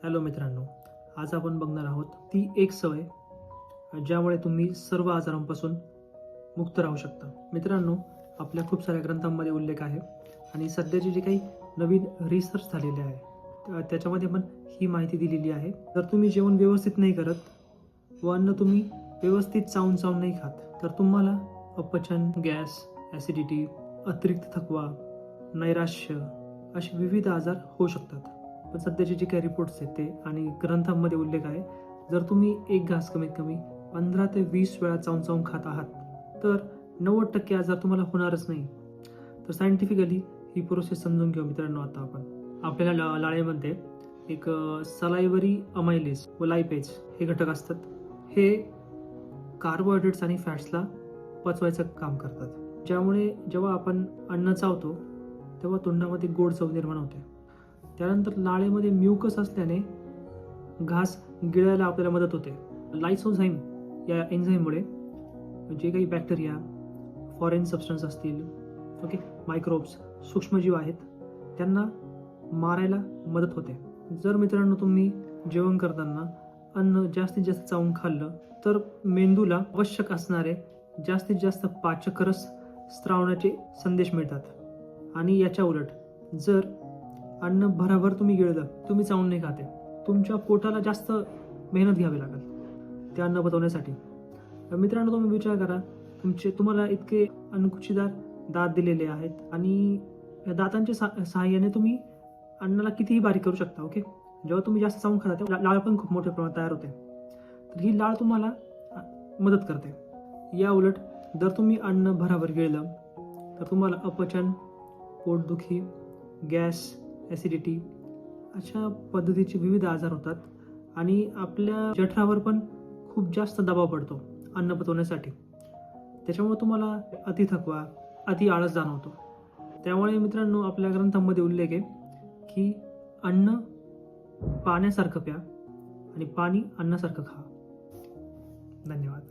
Hello मित्रांनो, आज आपण बघणार आहोत ती एक सवय ज्यामुळे तुम्ही सर्व आजारांपासून मुक्त राहू शकता. मित्रांनो, आपल्या खूप साऱ्या ग्रंथांमध्ये उल्लेख आहे आणि सध्याचे जे काही नवीन रिसर्च झालेले आहे त्याच्यामध्ये पण ही माहिती दिलेली आहे. जर तुम्ही जेवण व्यवस्थित नाही करत व अन्न तुम्ही व्यवस्थित चावून नाही खात तर तुम्हाला अपचन, गॅस, ॲसिडिटी, अतिरिक्त थकवा, नैराश्य असे विविध आजार होऊ शकतात. पण सध्याचे जे काही रिपोर्ट्स आहेत ते आणि ग्रंथांमध्ये उल्लेख आहे, जर तुम्ही एक घास कमीत कमी 15 ते 20 वेळा चावून खात आहात तर 90% आजार तुम्हाला होणारच नाही. तर सायंटिफिकली ही प्रोसेस समजून घेऊ मित्रांनो. आता आपण आपल्याला लाळेमध्ये एक सलायवरी अमायलेज व लायपेज हे घटक असतात. हे कार्बोहायड्रेट्स आणि फॅट्सला पचवायचं काम करतात, ज्यामुळे जेव्हा आपण अन्न चावतो तेव्हा तोंडामध्ये गोड चव निर्माण होते. त्यानंतर लाळेमध्ये म्युकस असल्याने घास गिळायला आपल्याला मदत होते. लायसोझाइम या एन्झाईममुळे जे काही बॅक्टेरिया, फॉरेन सबस्टन्स असतील, मायक्रोब्स, सूक्ष्मजीव आहेत, त्यांना मारायला मदत होते. जर मित्रांनो तुम्ही जेवण करताना अन्न जास्तीत जास्त चावून खाल्लं तर मेंदूला आवश्यक असणारे जास्तीत जास्त पाचक रस स्त्रावण्याचे संदेश मिळतात. आणि याच्या उलट जर अन्न भराभर तुम्ही गिळलं, तुम्ही चावून नाही खाते, तुमच्या पोटाला जास्त मेहनत घ्यावी लागेल ते अन्न पचवण्यासाठी. मित्रांनो, तुम्ही विचार करा, तुम्हाला इतके अणकुचीदार दात दिलेले आहेत आणि या दातांच्या सहाय्याने तुम्ही अन्नाला कितीही बारीक करू शकता. जेव्हा तुम्ही जास्त चावून खाता तेव्हा लाळ पण खूप मोठ्या प्रमाणात तयार होते. तर ही लाळ तुम्हाला मदत करते. या उलट जर तुम्ही अन्न भराभर गिळलं तर तुम्हाला अपचन, पोटदुखी, गॅस, ॲसिडिटी अशा पद्धतीचे विविध आजार होतात आणि आपल्या जठरावर पण खूप जास्त दबाव पडतो अन्न पचवण्यासाठी. त्याच्यामुळे तुम्हाला अति थकवा, अति आळस जाणवतो. त्यामुळे मित्रांनो, आपल्या ग्रंथांमध्ये उल्लेख आहे की अन्न पाण्यासारखं प्या आणि पाणी अन्नासारखं खा. धन्यवाद.